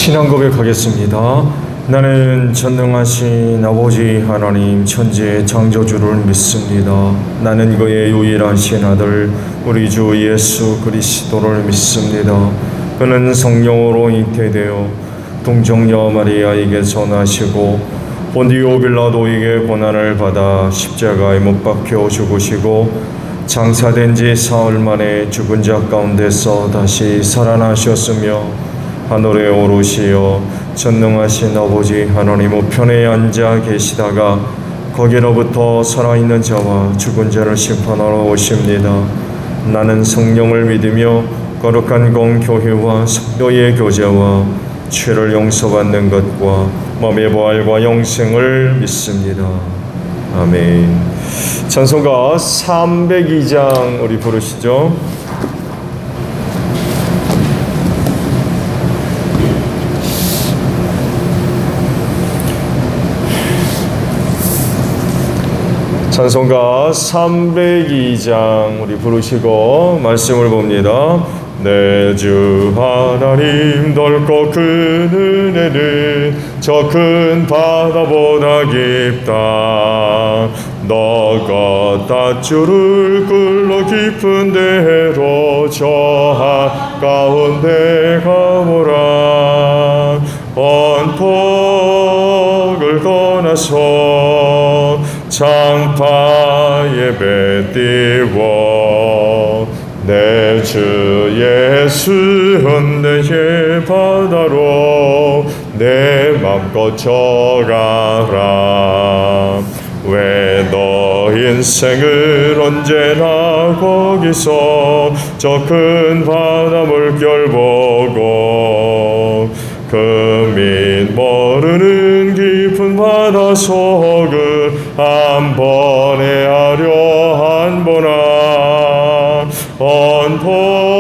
신앙 고백하겠습니다. 나는 전능하신 아버지 하나님 천지의 창조주를 믿습니다. 나는 그의 유일하신 아들 우리 주 예수 그리스도를 믿습니다. 그는 성령으로 잉태되어 동정녀 마리아에게서 나시고 본디오 빌라도에게 고난을 받아 십자가에 못 박혀 죽으시고 장사된 지 사흘 만에 죽은 자 가운데서 다시 살아나셨으며 하늘에 오르시어 전능하신 아버지 하나님 우편에 앉아 계시다가 거기로부터 살아있는 자와 죽은 자를 심판하러 오십니다. 나는 성령을 믿으며 거룩한 공교회와 성도의 교제와 죄를 용서받는 것과 몸의 부활과 영생을 믿습니다. 아멘. 찬송가 302장 우리 부르시죠. 찬송가 302장 우리 부르시고 말씀을 봅니다. 내 주 하나님 넓고 큰 은혜는 저 큰 바다보다 깊다. 너가 닷줄을 끌러 깊은 데로 저 한가운데 가보라. 언덕을 떠나서 창파에 배띄워 내 주 예수 은혜의 바다로 내 맘껏 져가라. 왜 너 인생을 언제나 거기서 저 큰 바다 물결 보고 금인 모르는 깊은 바다 속을 한 번에 하려 한보나.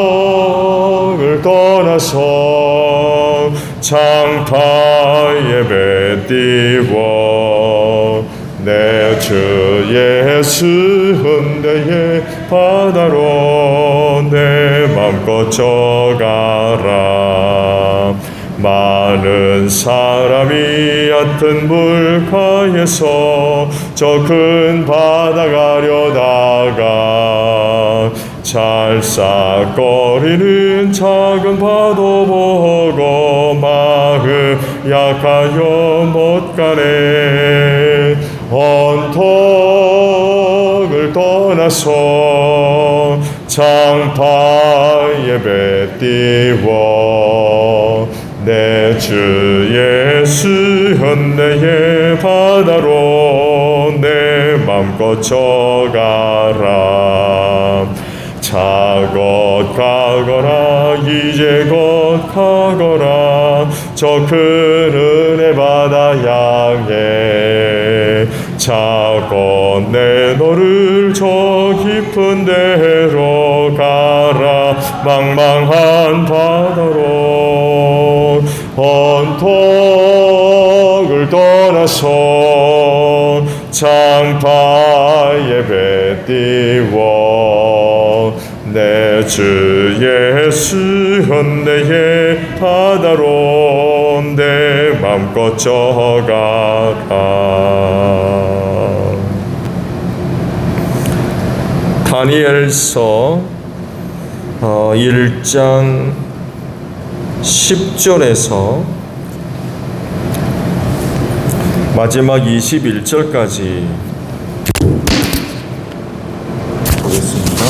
언덕을 떠나서 창파에 배띄워 내 주 예수 은혜의 바다로 내 맘껏 져가라. 많은 사람이 얕은 물가에서 저 큰 바다 가려다가 찰싹거리는 작은 파도 보고 마음 약하여 못 가네. 언덕을 떠나서 창파에 배띄워 내 주 예수 은혜의 바다로 내 맘껏 져가라. 자 곧 가거라 이제 곧 가거라 저 큰 은혜 바다 향해. 자 곧 내 너를 저 깊은 데로 가라. 망망한 바다로 언덕을 떠나서 창파에 배띄워 내 주 예수 은혜의 바다로 내 맘껏 져가라. 다니엘서 1장 10절에서 마지막 21절까지 보겠습니다.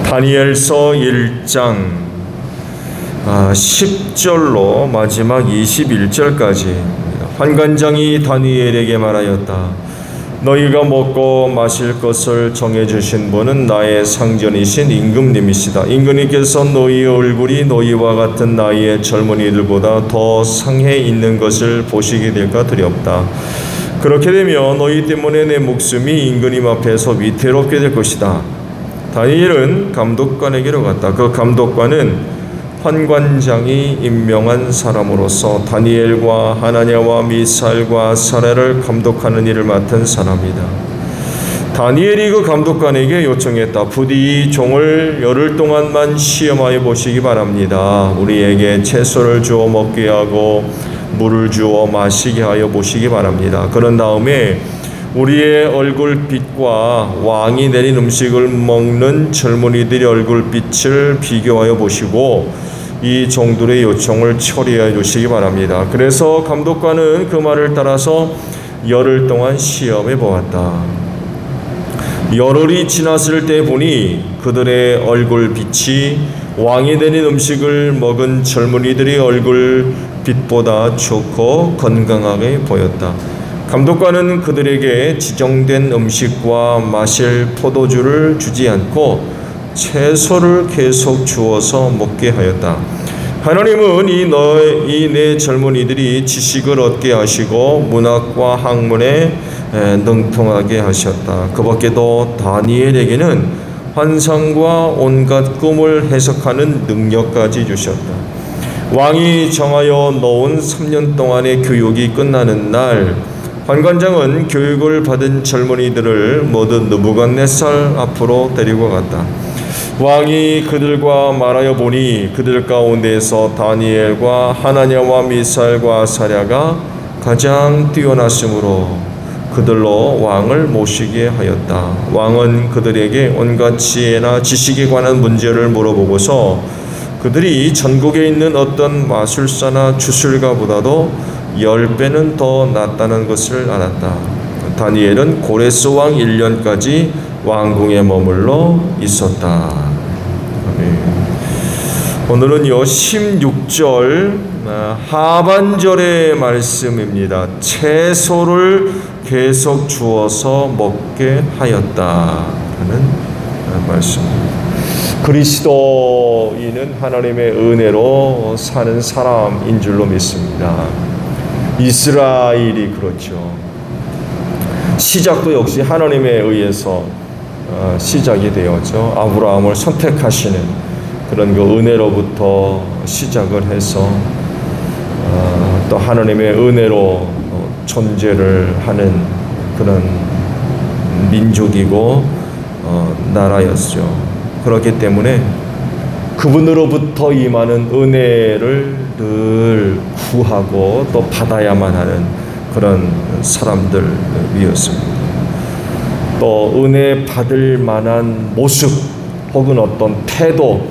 다니엘서 1장 10절로 마지막 21절까지 환관장이 다니엘에게 말하였다. 너희가 먹고 마실 것을 정해주신 분은 나의 상전이신 임금님이시다. 임금님께서 너희의 얼굴이 너희와 같은 나이의 젊은이들보다 더 상해 있는 것을 보시게 될까 두렵다. 그렇게 되면 너희 때문에 내 목숨이 임금님 앞에서 위태롭게 될 것이다. 다니엘은 감독관에게로 갔다. 그 감독관은 환관장이 임명한 사람으로서 다니엘과 하나냐와 미사엘과 아사랴를 감독하는 일을 맡은 사람이다. 다니엘이 그 감독관에게 요청했다. 부디 이 종을 열흘 동안만 시험하여 보시기 바랍니다. 우리에게 채소를 주어 먹게 하고 물을 주어 마시게 하여 보시기 바랍니다. 그런 다음에 우리의 얼굴빛과 왕이 내린 음식을 먹는 젊은이들의 얼굴빛을 비교하여 보시고 이 종들의 요청을 처리해 주시기 바랍니다. 그래서 감독관은 그 말을 따라서 열흘 동안 시험해 보았다. 열흘이 지났을 때 보니 그들의 얼굴빛이 왕이 되는 음식을 먹은 젊은이들의 얼굴빛보다 좋고 건강하게 보였다. 감독관은 그들에게 지정된 음식과 마실 포도주를 주지 않고 채소를 계속 주어서 먹게 하였다. 하나님은 이 네 젊은이들이 지식을 얻게 하시고 문학과 학문에 능통하게 하셨다. 그 밖에도 다니엘에게는 환상과 온갖 꿈을 해석하는 능력까지 주셨다. 왕이 정하여 놓은 3년 동안의 교육이 끝나는 날 관관장은 교육을 받은 젊은이들을 모두 느부갓네살 앞으로 데리고 갔다. 왕이 그들과 말하여 보니 그들 가운데에서 다니엘과 하나냐와 미사엘과 아사랴가 가장 뛰어났으므로 그들로 왕을 모시게 하였다. 왕은 그들에게 온갖 지혜나 지식에 관한 문제를 물어보고서 그들이 전국에 있는 어떤 마술사나 주술가보다도 10배는 더 낫다는 것을 알았다. 다니엘은 고레스 왕 1년까지 왕궁에 머물러 있었다. 오늘은요 16절 하반절의 말씀입니다. 채소를 계속 주어서 먹게 하였다라는 말씀입니다. 그리스도인은 하나님의 은혜로 사는 사람인 줄로 믿습니다. 이스라엘이 그렇죠. 시작도 역시 하나님에 의해서 시작이 되었죠. 아브라함을 선택하시는 그런 그 은혜로부터 시작을 해서 또 하나님의 은혜로 존재를 하는 그런 민족이고 나라였죠. 그렇기 때문에 그분으로부터 임하는 은혜를 늘 구하고 또 받아야만 하는 그런 사람들이었습니다. 또 은혜 받을 만한 모습 혹은 어떤 태도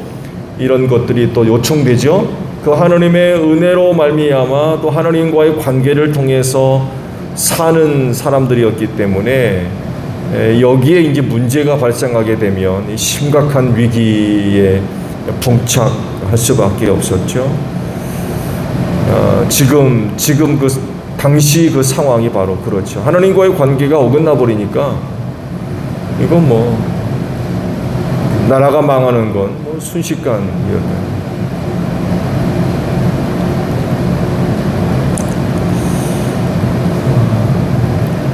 이런 것들이 또 요청되죠. 그 하나님의 은혜로 말미암아 또 하나님과의 관계를 통해서 사는 사람들이었기 때문에 여기에 이제 문제가 발생하게 되면 심각한 위기에 봉착할 수밖에 없었죠. 지금 그 당시 그 상황이 바로 그렇죠. 하나님과의 관계가 어긋나 버리니까 이건 뭐 나라가 망하는 건 뭐 순식간이었다.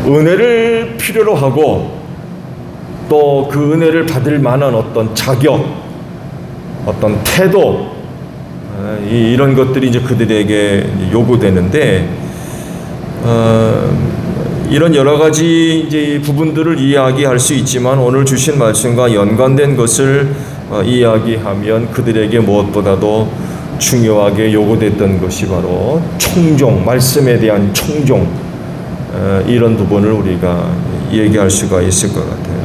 은혜를 필요로 하고 또 그 은혜를 받을 만한 어떤 자격, 어떤 태도 이런 것들이 이제 그들에게 요구되는데 이런 여러 가지 이제 부분들을 이야기할 수 있지만 오늘 주신 말씀과 연관된 것을 이야기하면 그들에게 무엇보다도 중요하게 요구됐던 것이 바로 총종, 말씀에 대한 총종 이런 부분을 우리가 얘기할 수가 있을 것 같아요.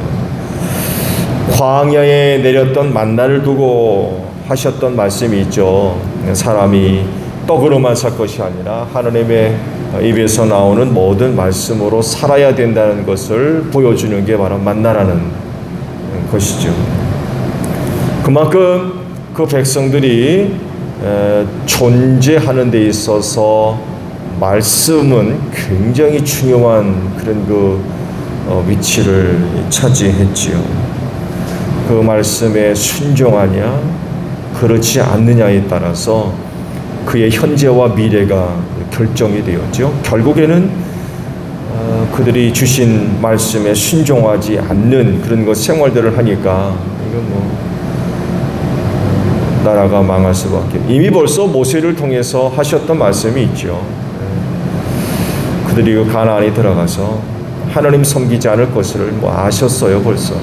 광야에 내렸던 만나를 두고 하셨던 말씀이 있죠. 사람이 떡으로만 살 것이 아니라 하나님의 입에서 나오는 모든 말씀으로 살아야 된다는 것을 보여주는 게 바로 만나라는 것이죠. 그만큼 그 백성들이 존재하는 데 있어서 말씀은 굉장히 중요한 그런 그 위치를 차지했지요. 그 말씀에 순종하냐 그렇지 않느냐에 따라서 그의 현재와 미래가 결정이 되었죠. 결국에는 그들이 주신 말씀에 순종하지 않는 그런 것 생활들을 하니까 이건 뭐 나라가 망할 수밖에. 이미 벌써 모세를 통해서 하셨던 말씀이 있죠. 그들이 그 가나안에 들어가서 하나님 섬기지 않을 것을 아셨어요, 벌써.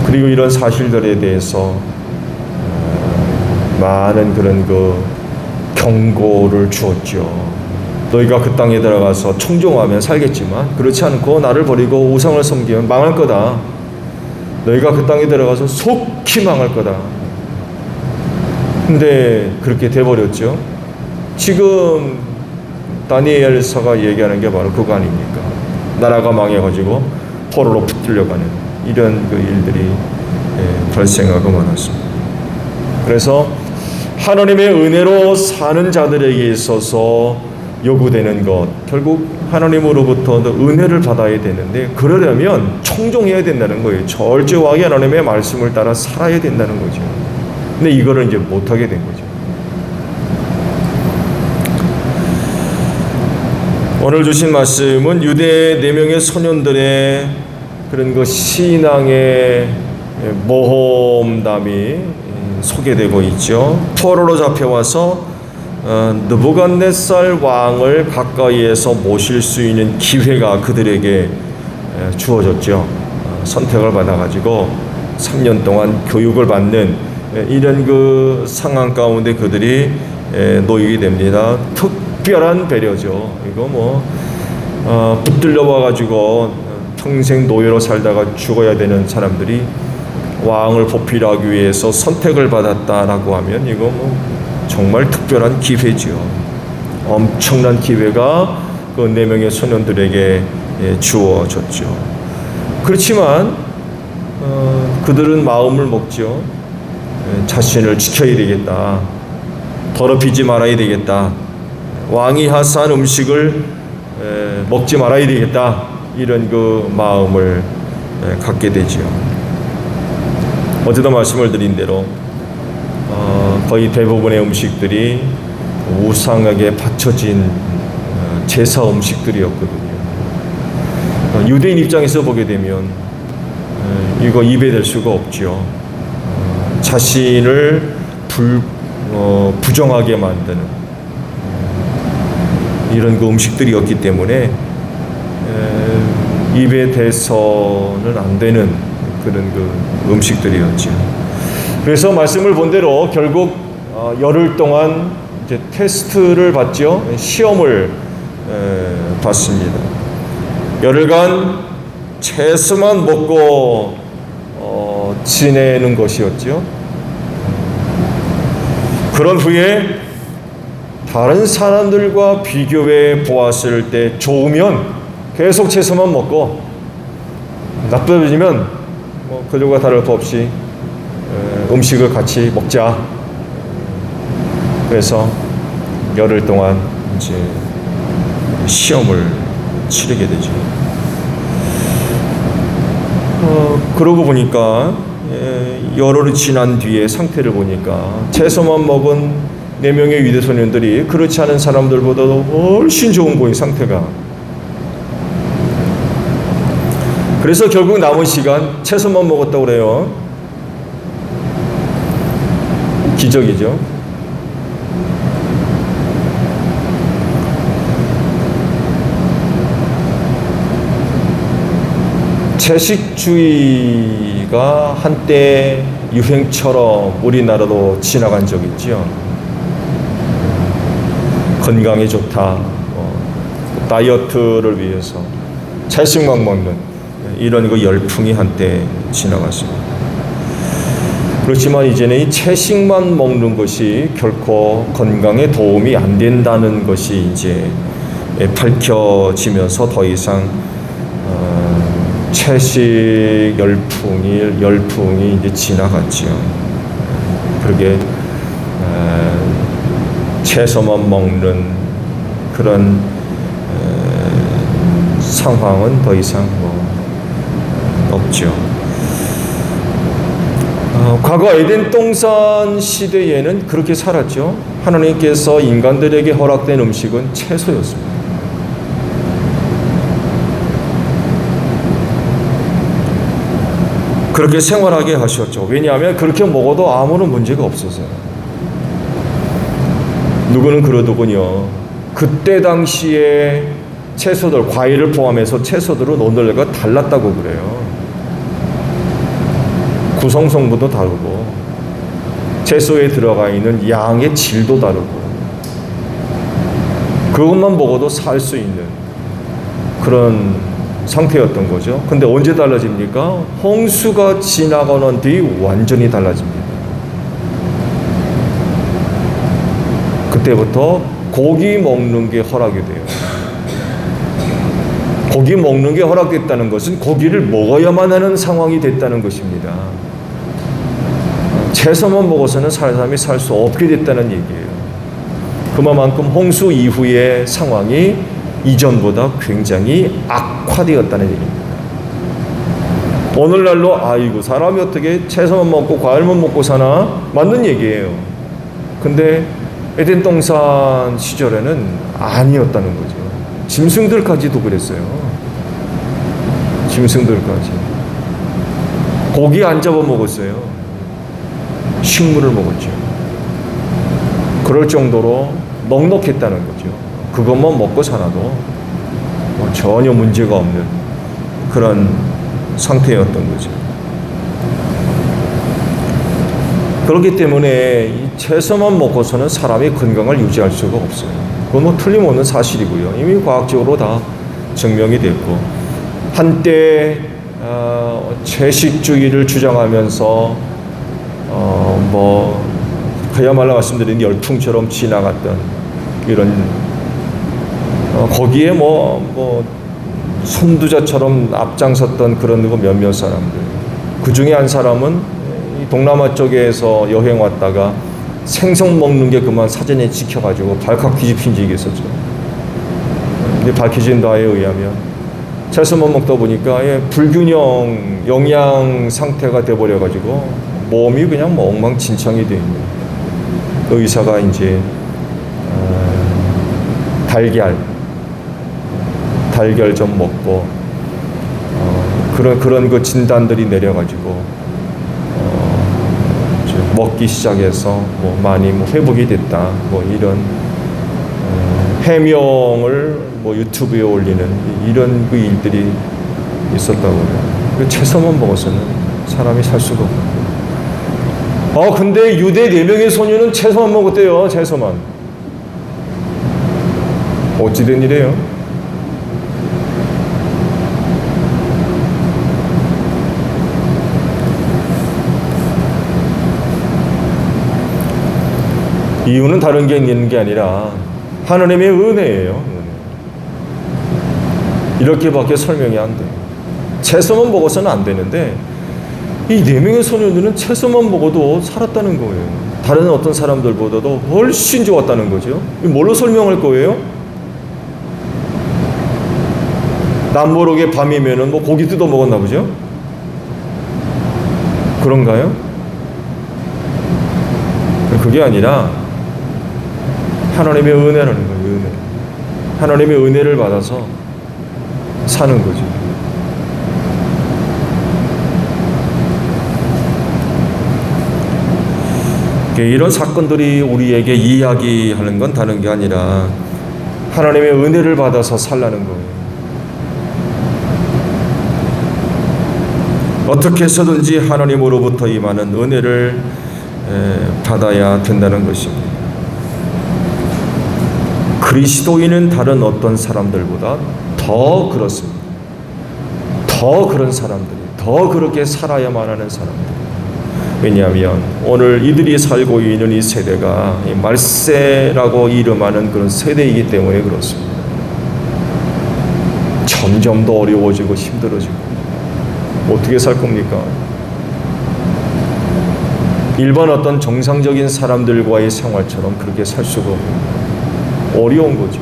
그리고 이런 사실들에 대해서 많은 그런 경고를 주었죠. 너희가 그 땅에 들어가서 청종하면 살겠지만 그렇지 않고 나를 버리고 우상을 섬기면 망할 거다. 너희가 그 땅에 들어가서 속히 망할 거다. 근데 그렇게 돼버렸죠. 지금 다니엘서가 얘기하는 게 바로 그거 아닙니까? 나라가 망해가지고 포로로 붙들려가는 이런 일들이 발생하고 말았습니다. 그래서 하나님의 은혜로 사는 자들에게 있어서 요구되는 것, 결국 하나님으로부터 은혜를 받아야 되는데 그러려면 청종해야 된다는 거예요. 절제하게 하나님의 말씀을 따라 살아야 된다는 거죠. 근데 이거를 이제 못하게 된 거죠. 오늘 주신 말씀은 유대 4명의 소년들의 그런 신앙의 모험담이 소개되고 있죠. 포로로 잡혀와서 느부갓네살 왕을 가까이에서 모실 수 있는 기회가 그들에게 주어졌죠. 선택을 받아가지고 3년 동안 교육을 받는 이런 상황 가운데 그들이 놓이게 됩니다. 특별한 배려죠. 이거 붙들려 와가지고 평생 노예로 살다가 죽어야 되는 사람들이 왕을 보필하기 위해서 선택을 받았다라고 하면 이거 정말 특별한 기회지요. 엄청난 기회가 그 4명의 소년들에게 주어졌죠. 그렇지만 그들은 마음을 먹죠. 자신을 지켜야 되겠다. 더럽히지 말아야 되겠다. 왕이 하사한 음식을 먹지 말아야 되겠다. 이런 마음을 갖게 되지요. 어제도 말씀을 드린 대로 거의 대부분의 음식들이 우상에게 바쳐진 제사 음식들이었거든요. 유대인 입장에서 보게 되면 이거 입에 댈 수가 없죠. 자신을 부정하게 만드는 이런 음식들이었기 때문에 입에 대서는 안 되는 그런 음식들이었죠. 그래서 말씀을 본 대로 결국 열흘 동안 이제 테스트를 받죠. 시험을 받습니다. 열흘간 채소만 먹고 지내는 것이었죠. 그런 후에 다른 사람들과 비교해 보았을 때 좋으면 계속 채소만 먹고 나빠지면 그들과 다를 것 없이 음식을 같이 먹자. 그래서 열흘 동안 이제 시험을 치르게 되죠. 그러고 보니까 열흘이 지난 뒤에 상태를 보니까 채소만 먹은 4명의 유대 소년들이 그렇지 않은 사람들보다도 훨씬 좋은 거예요, 상태가. 그래서 결국 남은 시간 채소만 먹었다고 그래요. 기적이죠. 채식주의가 한때 유행처럼 우리나라로 지나간 적이 있죠. 건강에 좋다, 다이어트를 위해서 채식만 먹는 이런 열풍이 한때 지나갔습니다. 그렇지만 이제는 이 채식만 먹는 것이 결코 건강에 도움이 안 된다는 것이 이제 밝혀지면서 더 이상 채식 열풍이 이제 지나갔죠. 그러게 채소만 먹는 그런 상황은 더 이상 없죠. 과거 에덴 동산 시대에는 그렇게 살았죠. 하나님께서 인간들에게 허락된 음식은 채소였습니다. 그렇게 생활하게 하셨죠. 왜냐하면 그렇게 먹어도 아무런 문제가 없어서요. 누구는 그러더군요. 그때 당시에 채소들, 과일을 포함해서 채소들은 오늘과 달랐다고 그래요. 구성성분도 다르고 채소에 들어가 있는 양의 질도 다르고 그것만 먹어도 살 수 있는 그런 상태였던 거죠. 근데 언제 달라집니까? 홍수가 지나가는 뒤 완전히 달라집니다. 그때부터 고기 먹는 게 허락이 돼요. 고기 먹는 게 허락됐다는 것은 고기를 먹어야만 하는 상황이 됐다는 것입니다. 채소만 먹어서는 사람이 살 수 없게 됐다는 얘기예요. 그만큼 홍수 이후의 상황이 이전보다 굉장히 악화되었다는 얘기입니다. 오늘날로 아이고 사람이 어떻게 채소만 먹고 과일만 먹고 사나? 맞는 얘기예요. 근데 에덴 동산 시절에는 아니었다는 거죠. 짐승들까지도 그랬어요. 짐승들까지. 고기 안 잡아 먹었어요. 식물을 먹었죠. 그럴 정도로 넉넉했다는 거죠. 그것만 먹고 살아도 전혀 문제가 없는 그런 상태였던 거죠. 그렇기 때문에 이 채소만 먹고서는 사람의 건강을 유지할 수가 없어요. 그건 뭐 틀림없는 사실이고요. 이미 과학적으로 다 증명이 됐고, 한때 채식주의를 주장하면서 그야말로 말씀드린 열풍처럼 지나갔던 이런 거기에 선두자처럼 앞장섰던 그런 몇몇 사람들. 그 중에 한 사람은 동남아 쪽에서 여행 왔다가 생선 먹는 게 그만 사진에 찍혀가지고 발칵 뒤집힌 적이 있었죠. 근데 밝혀진 바에 의하면 채소만 먹다 보니까 불균형 영양 상태가 돼버려가지고 몸이 그냥 엉망진창이 돼 있는. 그 의사가 이제 달걀 좀 먹고 그런 그 진단들이 내려가지고 먹기 시작해서 많이 회복이 됐다. 이런 해명을 유튜브에 올리는 이런 그 일들이 있었다고 해요. 채소만 먹어서는 사람이 살 수가 없고. 근데 유대 4명의 소녀는 채소만 먹었대요. 채소만. 어찌 된 일이에요? 이유는 다른 게 있는 게 아니라 하나님의 은혜예요. 이렇게밖에 설명이 안 돼요. 채소만 먹어서는 안 되는데 이 4명의 소녀들은 채소만 먹어도 살았다는 거예요. 다른 어떤 사람들보다도 훨씬 좋았다는 거죠. 뭘로 설명할 거예요? 남모르게 밤이면은 고기 뜯어 먹었나 보죠? 그런가요? 그게 아니라 하나님의 은혜라는 거예요. 은혜. 하나님의 은혜를 받아서 사는 거죠. 이런 사건들이 우리에게 이야기하는 건 다른 게 아니라 하나님의 은혜를 받아서 살라는 거예요. 어떻게 해서든지 하나님으로부터 임하는 은혜를 받아야 된다는 것입니다. 그리스도인은 다른 어떤 사람들보다 더 그렇습니다. 더 그런 사람들이, 더 그렇게 살아야만 하는 사람들. 왜냐하면 오늘 이들이 살고 있는 이 세대가 말세라고 이름하는 그런 세대이기 때문에 그렇습니다. 점점 더 어려워지고 힘들어지고 어떻게 살 겁니까? 일반 어떤 정상적인 사람들과의 생활처럼 그렇게 살 수가 없고 어려운 거죠.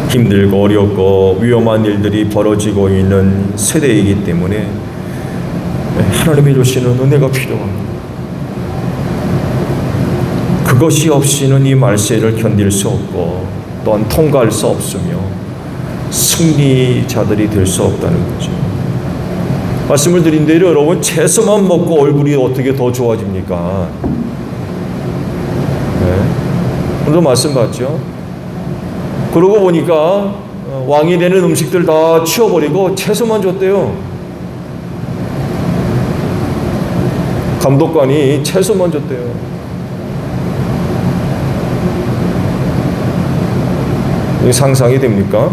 힘들고 어렵고 위험한 일들이 벌어지고 있는 세대이기 때문에 하나님이 주시는 은혜가 필요합니다. 그것이 없이는 이 말세를 견딜 수 없고 또한 통과할 수 없으며 승리자들이 될 수 없다는 거죠. 말씀을 드린 대로 여러분 채소만 먹고 얼굴이 어떻게 더 좋아집니까? 네. 오늘도 말씀 봤죠? 그러고 보니까 왕이 되는 음식들 다 치워버리고 채소만 줬대요. 감독관이 채소만 줬대요. 이게 상상이 됩니까?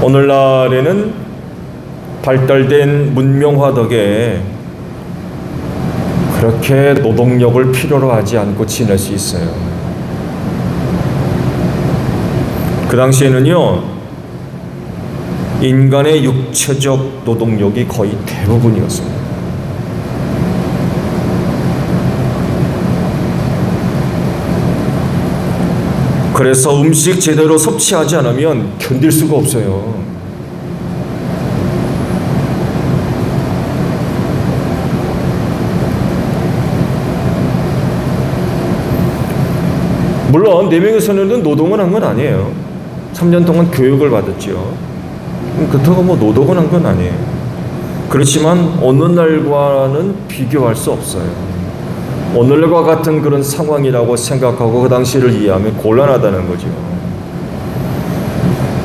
오늘날에는 발달된 문명화 덕에 그렇게 노동력을 필요로 하지 않고 지낼 수 있어요. 그 당시에는요, 인간의 육체적 노동력이 거의 대부분이었습니다. 그래서 음식 제대로 섭취하지 않으면 견딜 수가 없어요. 물론 네 명의 소년들은 노동을 한 건 아니에요. 3년 동안 교육을 받았죠. 그렇다고 뭐 노동을 한 건 아니에요. 그렇지만 오늘날과는 비교할 수 없어요. 오늘과 같은 그런 상황이라고 생각하고 그 당시를 이해하면 곤란하다는 거죠.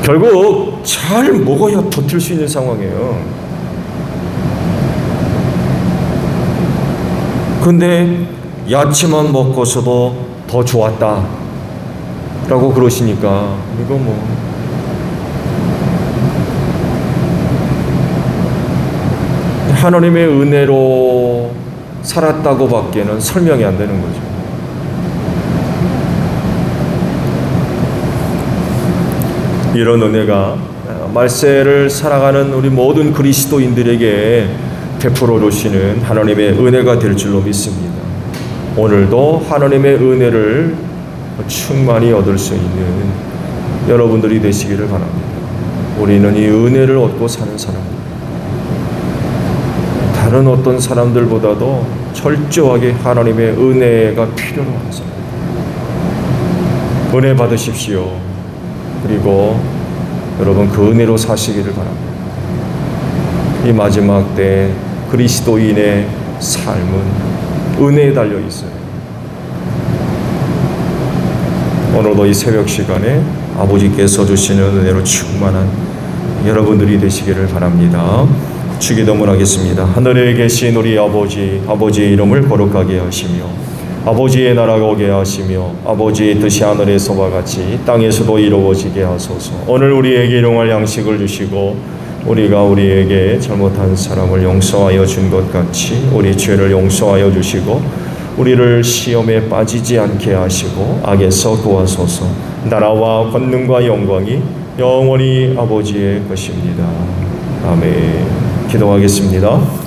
결국 잘 먹어야 버틸 수 있는 상황이에요. 근데 야채만 먹고서도 더 좋았다 라고 그러시니까 이거 뭐 하나님의 은혜로 살았다고 밖에는 설명이 안 되는 거죠. 이런 은혜가 말세를 살아가는 우리 모든 그리스도인들에게 베풀어 주시는 하나님의 은혜가 될 줄로 믿습니다. 오늘도 하나님의 은혜를 충만히 얻을 수 있는 여러분들이 되시기를 바랍니다. 우리는 이 은혜를 얻고 사는 사람입니다. 다른 어떤 사람들보다도 철저하게 하나님의 은혜가 필요로 하는 사람. 은혜 받으십시오. 그리고 여러분 그 은혜로 사시기를 바랍니다. 이 마지막 때 그리스도인의 삶은 은혜에 달려 있어요. 오늘도 이 새벽 시간에 아버지께서 주시는 은혜로 충만한 여러분들이 되시기를 바랍니다. 주기도문 하겠습니다. 하늘에 계신 우리 아버지, 아버지의 이름을 거룩하게 하시며 아버지의 나라가 오게 하시며 아버지의 뜻이 하늘에서와 같이 땅에서도 이루어지게 하소서. 오늘 우리에게 일용할 양식을 주시고 우리가 우리에게 잘못한 사람을 용서하여 준 것 같이 우리 죄를 용서하여 주시고 우리를 시험에 빠지지 않게 하시고 악에서 구하소서. 나라와 권능과 영광이 영원히 아버지의 것입니다. 아멘. 기도하겠습니다.